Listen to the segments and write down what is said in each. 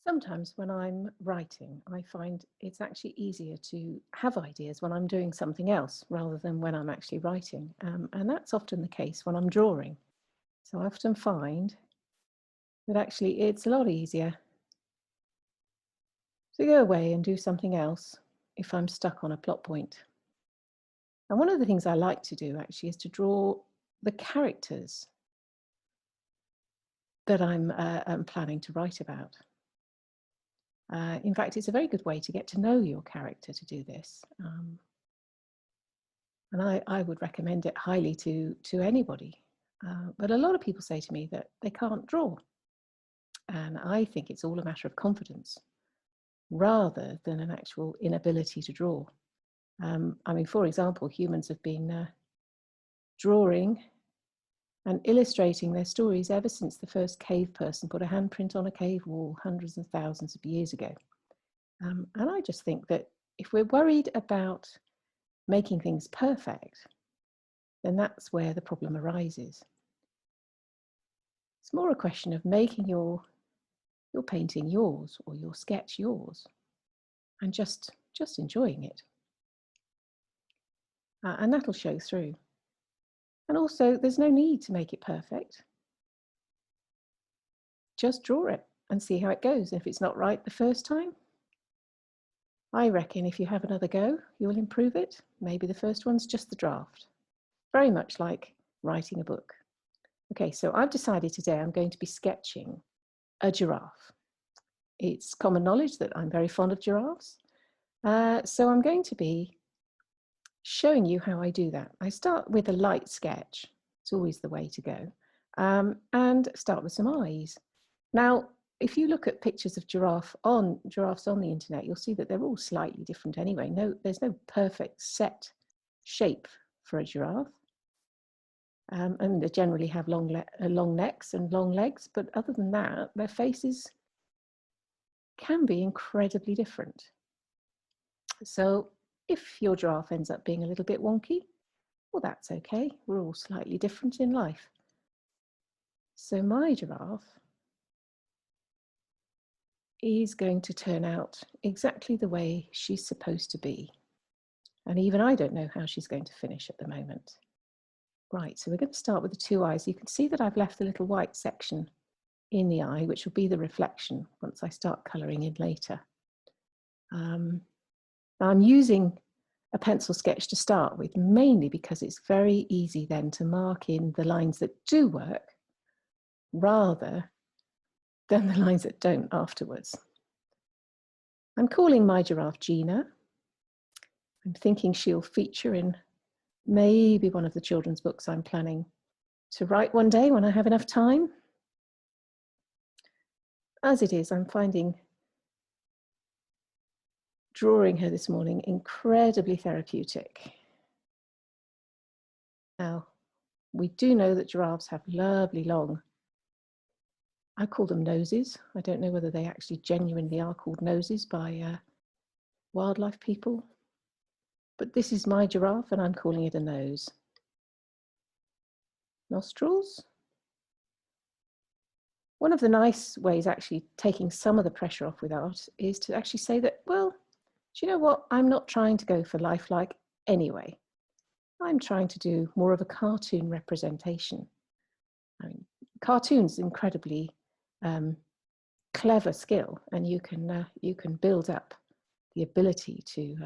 Sometimes when I'm writing, I find it's actually easier to have ideas when I'm doing something else rather than when I'm actually writing. And that's often the case when I'm drawing. So I often find that actually it's a lot easier to go away and do something else if I'm stuck on a plot point. And one of the things I like to do actually is to draw the characters that I'm planning to write about. In fact, it's a very good way to get to know your character to do this. And I would recommend it highly to anybody. But a lot of people say to me that they can't draw. And I think it's all a matter of confidence rather than an actual inability to draw. I mean, for example, humans have been drawing and illustrating their stories ever since the first cave person put a handprint on a cave wall hundreds of thousands of years ago. And I just think that if we're worried about making things perfect, then that's where the problem arises. It's more a question of making your painting yours or your sketch yours and just enjoying it. And that'll show through. And also, there's no need to make it perfect. Just draw it and see how it goes. If it's not right the first time, I reckon if you have another go, you'll improve it. Maybe the first one's just the draft. Very much like writing a book. Okay, so I've decided today I'm going to be sketching a giraffe. It's common knowledge that I'm very fond of giraffes. So I'm going to be showing you how I do that. I start with a light sketch. It's always the way to go. And start with some eyes. Now, if you look at pictures of giraffes on the internet, you'll see that they're all slightly different anyway. There's no perfect set shape for a giraffe. And they generally have long necks and long legs, but other than that, their faces can be incredibly different. So if your giraffe ends up being a little bit wonky, well, that's okay. We're all slightly different in life. So my giraffe is going to turn out exactly the way she's supposed to be. And even I don't know how she's going to finish at the moment. Right, so we're going to start with the two eyes. You can see that I've left a little white section in the eye, which will be the reflection once I start colouring in later. Now I'm using a pencil sketch to start with, mainly because it's very easy then to mark in the lines that do work rather than the lines that don't afterwards. I'm calling my giraffe Gina. I'm thinking she'll feature in maybe one of the children's books I'm planning to write one day when I have enough time. As it is, I'm finding drawing her this morning incredibly therapeutic. Now, we do know that giraffes have lovely long, I call them noses. I don't know whether they actually genuinely are called noses by wildlife people, but this is my giraffe and I'm calling it a nose. Nostrils. One of the nice ways actually taking some of the pressure off with art is to actually say that, well, do you know what? I'm not trying to go for lifelike anyway. I'm trying to do more of a cartoon representation. I mean, cartoon's incredibly clever skill, and you can build up the ability to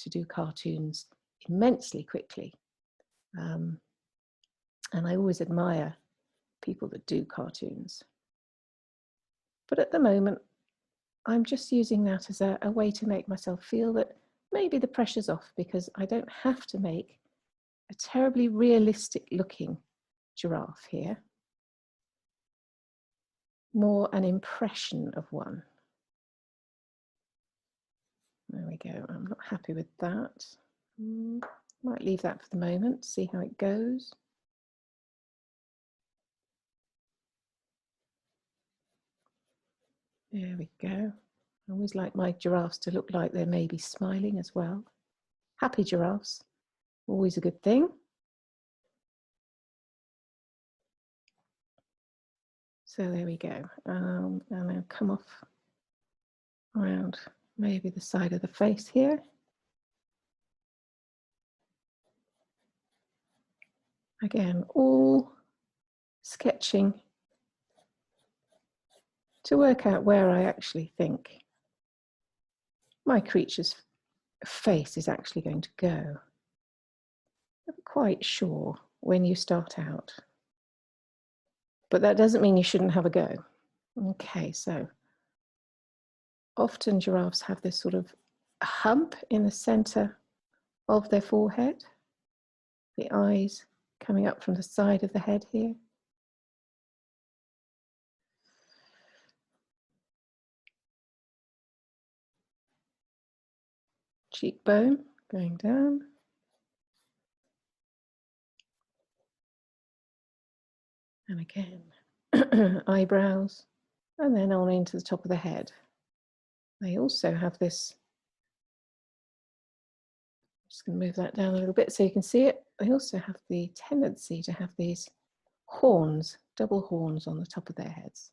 do cartoons immensely quickly. And I always admire people that do cartoons. But at the moment, I'm just using that as a way to make myself feel that maybe the pressure's off, because I don't have to make a terribly realistic looking giraffe here. More an impression of one. There we go. I'm not happy with that. Might leave that for the moment, see how it goes. There we go. I always like my giraffes to look like they're maybe smiling as well. Happy giraffes, always a good thing. So there we go. And I'll come off around maybe the side of the face here. Again, all sketching to work out where I actually think my creature's face is actually going to go. I'm not quite sure when you start out, but that doesn't mean you shouldn't have a go. Okay, so often giraffes have this sort of hump in the center of their forehead, the eyes coming up from the side of the head here. Cheekbone going down. And again, eyebrows, and then on into the top of the head. They also have this, I'm just going to move that down a little bit so you can see it. They also have the tendency to have these horns, double horns on the top of their heads.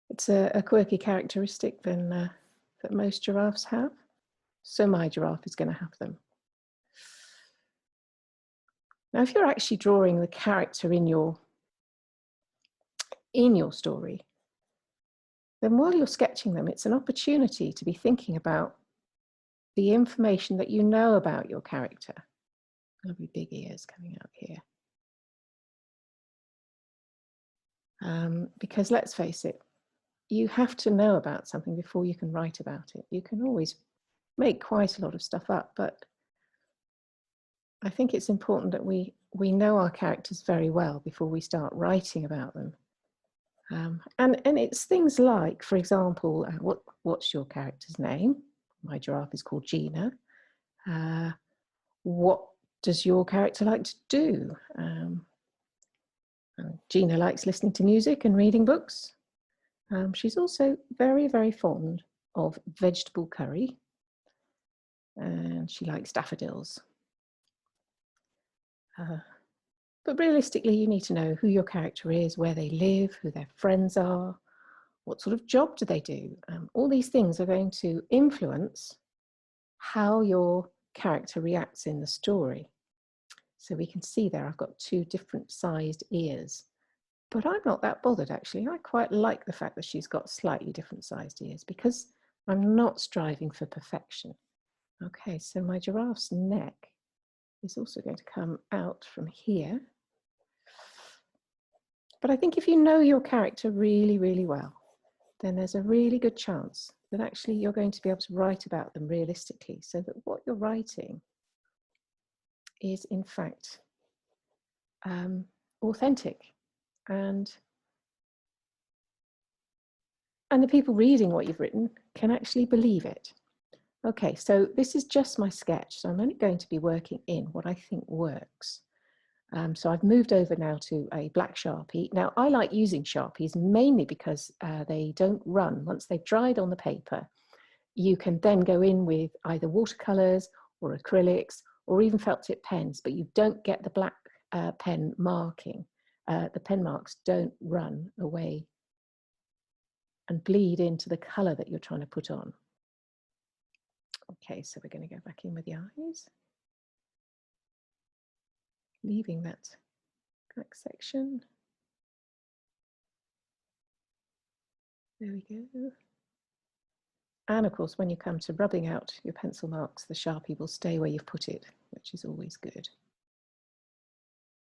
It's a quirky characteristic that most giraffes have. So my giraffe is going to have them. Now, if you're actually drawing the character in your story, then while you're sketching them, it's an opportunity to be thinking about the information that you know about your character. Lovely big ears coming out here. Because let's face it, you have to know about something before you can write about it. You can always make quite a lot of stuff up, but I think it's important that we know our characters very well before we start writing about them. And it's things like, for example, what's your character's name? My giraffe is called Gina. What does your character like to do? Gina likes listening to music and reading books. She's also very, very fond of vegetable curry, and she likes daffodils. But realistically, you need to know who your character is, where they live, who their friends are, what sort of job do they do. All these things are going to influence how your character reacts in the story. So we can see there, I've got two different sized ears. But I'm not that bothered, actually. I quite like the fact that she's got slightly different sized ears because I'm not striving for perfection. Okay, so my giraffe's neck is also going to come out from here. But I think if you know your character really, really well, then there's a really good chance that actually you're going to be able to write about them realistically, so that what you're writing is in fact authentic, and the people reading what you've written can actually believe it. Okay, so this is just my sketch, so I'm only going to be working in what I think works. So I've moved over now to a black Sharpie. Now, I like using Sharpies mainly because they don't run. Once they've dried on the paper, you can then go in with either watercolors or acrylics or even felt tip pens, but you don't get the black pen marking. The pen marks don't run away and bleed into the color that you're trying to put on. Okay, so we're going to go back in with the eyes, leaving that black section. There we go. And of course, when you come to rubbing out your pencil marks, the Sharpie will stay where you've put it, which is always good.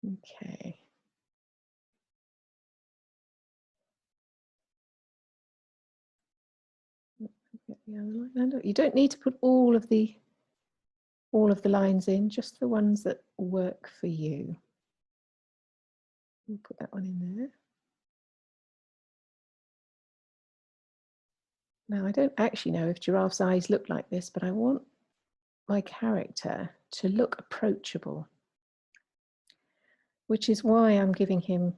Okay. Get the other line under. You don't need to put all of the lines in, just the ones that work for you. We'll put that one in there. Now, I don't actually know if giraffes' eyes look like this, but I want my character to look approachable, which is why I'm giving him,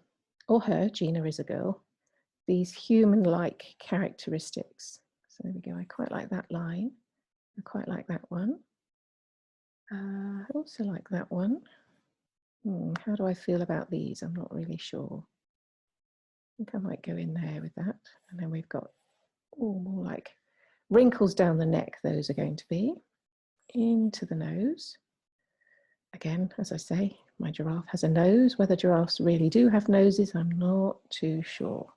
or her, Gina is a girl, these human-like characteristics. So there we go. I quite like that line. I quite like that one. I also like that one. How do I feel about these? I'm not really sure. I think I might go in there with that. And then we've got more like wrinkles down the neck. Those are going to be into the nose. Again, as I say, my giraffe has a nose. Whether giraffes really do have noses, I'm not too sure.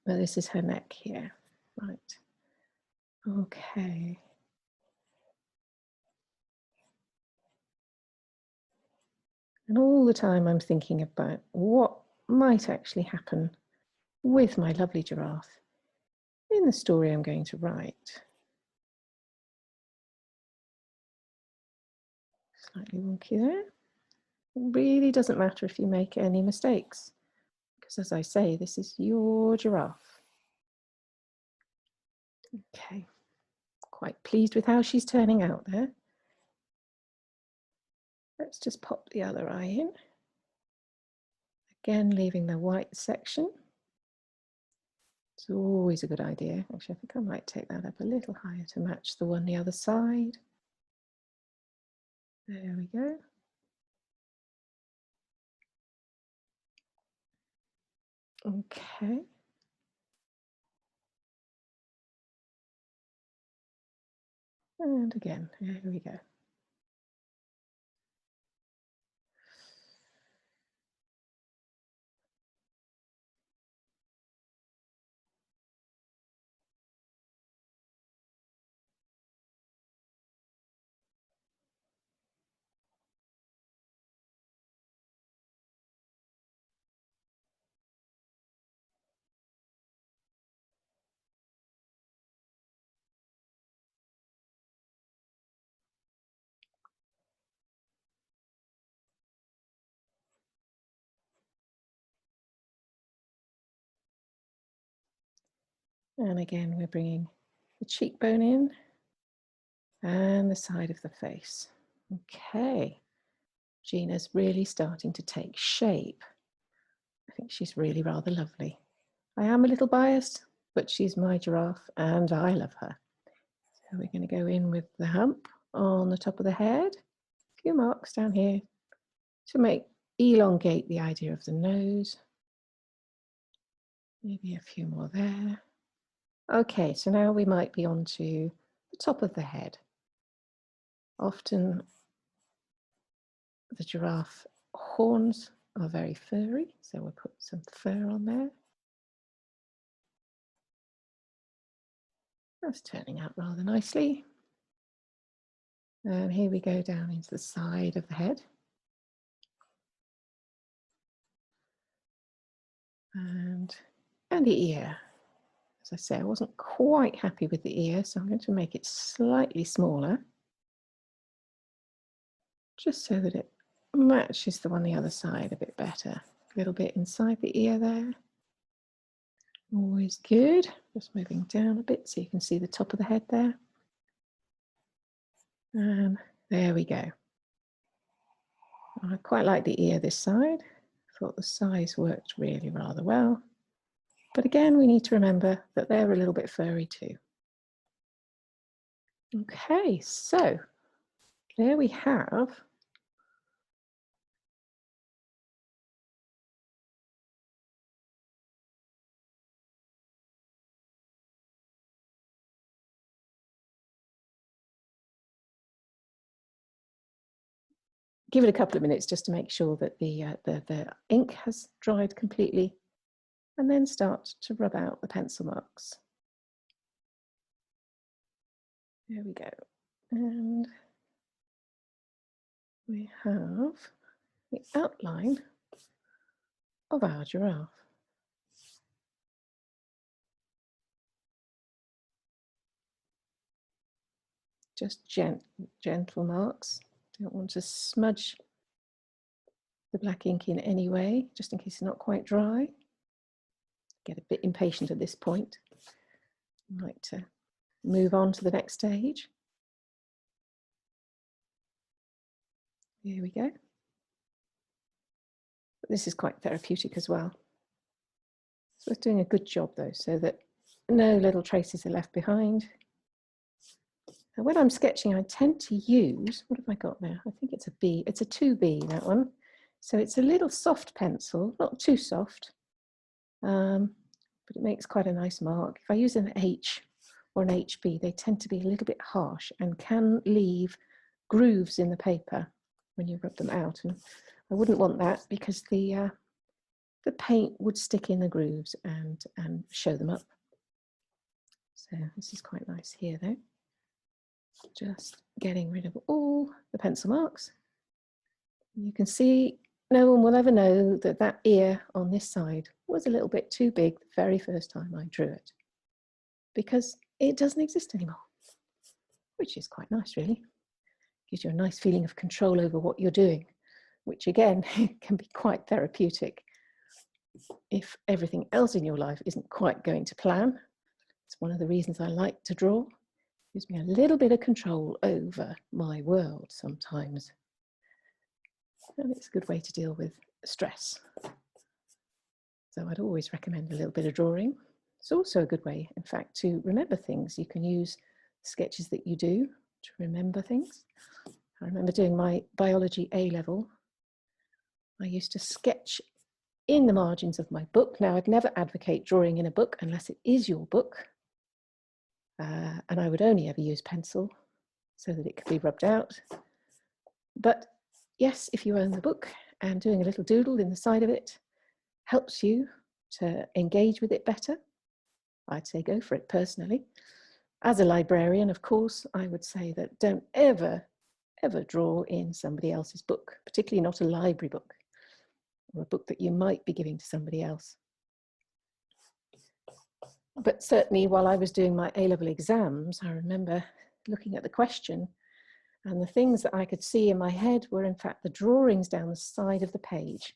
But this is her neck here. Right. Okay. And all the time I'm thinking about what might actually happen with my lovely giraffe in the story I'm going to write. Slightly wonky there. It really doesn't matter if you make any mistakes, because as I say, this is your giraffe. Okay, quite pleased with how she's turning out there. Let's just pop the other eye in. Again, leaving the white section. It's always a good idea. Actually, I think I might take that up a little higher to match the one the other side. There we go. Okay. And again, there we go. And again, we're bringing the cheekbone in and the side of the face. Okay, Gina's really starting to take shape. I think she's really rather lovely. I am a little biased, but she's my giraffe and I love her. So we're going to go in with the hump on the top of the head, a few marks down here to elongate the idea of the nose. Maybe a few more there. Okay, so now we might be on to the top of the head. Often the giraffe horns are very furry, so we'll put some fur on there. That's turning out rather nicely. And here we go down into the side of the head. And the ear. As I say, I wasn't quite happy with the ear, so I'm going to make it slightly smaller, just so that it matches the one the other side a bit better. A little bit inside the ear there. Always good. Just moving down a bit so you can see the top of the head there. And there we go. I quite like the ear this side. I thought the size worked really rather well. But again, we need to remember that they're a little bit furry too. Okay, so there we have give it a couple of minutes just to make sure that the ink has dried completely, and then start to rub out the pencil marks. There we go. And we have the outline of our giraffe. Just gentle marks. Don't want to smudge the black ink in any way, just in case it's not quite dry. Get a bit impatient at this point. I'd like to move on to the next stage. Here we go. This is quite therapeutic as well. So it's doing a good job though, so that no little traces are left behind. And when I'm sketching, I tend to use, what have I got there? I think it's a B. It's a 2B, that one. So it's a little soft pencil, not too soft, but it makes quite a nice mark. If I use an H or an HB, they tend to be a little bit harsh and can leave grooves in the paper when you rub them out. And I wouldn't want that because the paint would stick in the grooves and show them up. So this is quite nice here though. Just getting rid of all the pencil marks. You can see no one will ever know that that ear on this side was a little bit too big the very first time I drew it, because it doesn't exist anymore, which is quite nice really. Gives you a nice feeling of control over what you're doing, which again can be quite therapeutic. If everything else in your life isn't quite going to plan, it's one of the reasons I like to draw. Gives me a little bit of control over my world sometimes. And it's a good way to deal with stress. So I'd always recommend a little bit of drawing. It's also a good way, in fact, to remember things. You can use sketches that you do to remember things. I remember doing my biology A-level. I used to sketch in the margins of my book. Now, I'd never advocate drawing in a book unless it is your book. And I would only ever use pencil so that it could be rubbed out. But yes, if you own the book and doing a little doodle in the side of it helps you to engage with it better, I'd say go for it personally. As a librarian, of course, I would say that don't ever draw in somebody else's book, particularly not a library book or a book that you might be giving to somebody else. But certainly while I was doing my A-level exams, I remember looking at the question, and the things that I could see in my head were in fact the drawings down the side of the page.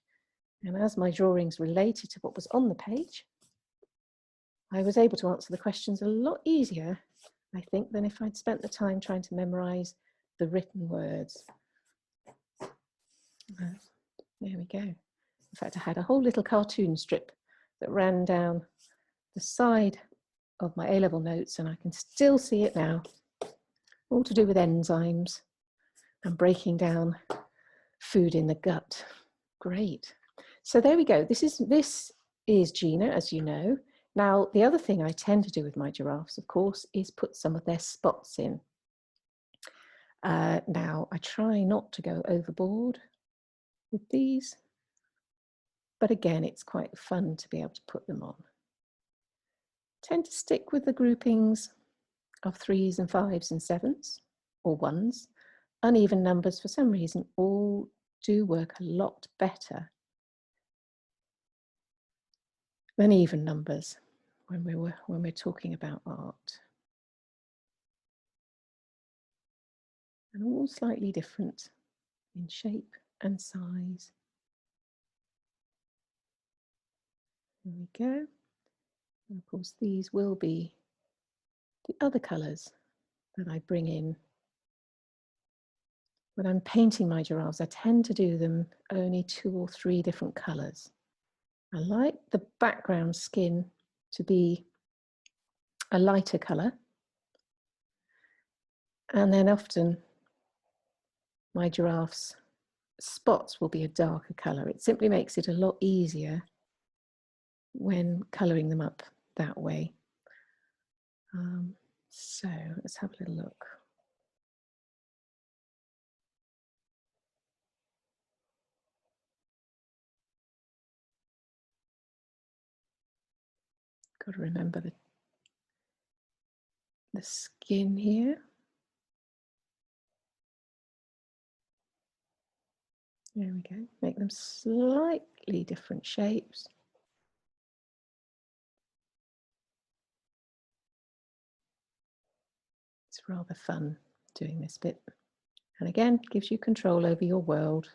And as my drawings related to what was on the page, I was able to answer the questions a lot easier, I think, than if I'd spent the time trying to memorize the written words. There we go. In fact, I had a whole little cartoon strip that ran down the side of my A-level notes, and I can still see it now, all to do with enzymes and breaking down food in the gut. Great. So there we go. This is Gina, as you know. Now, the other thing I tend to do with my giraffes, of course, is put some of their spots in. Now, I try not to go overboard with these, but again, it's quite fun to be able to put them on. Tend to stick with the groupings of 3s and 5s and 7s, or 1s. Uneven numbers, for some reason, all do work a lot better than even numbers when we're talking about art. And all slightly different in shape and size. There we go. And of course, these will be the other colours that I bring in. When I'm painting my giraffes, I tend to do them only 2 or 3 different colours. I like the background skin to be a lighter colour. And then often my giraffes' spots will be a darker colour. It simply makes it a lot easier when colouring them up that way. So let's have a little look. Got to remember the skin here. There we go. Make them slightly different shapes. It's rather fun doing this bit. And again, gives you control over your world,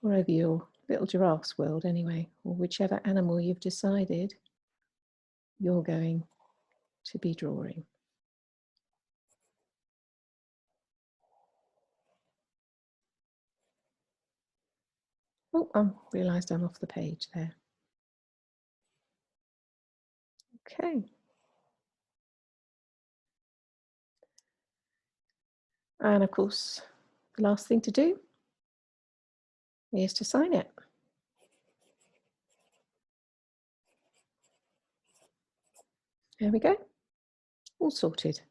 or over your little giraffe's world anyway, or whichever animal you've decided you're going to be drawing. Oh, I realised I'm off the page there. Okay. And of course, the last thing to do is to sign it. There we go, all sorted.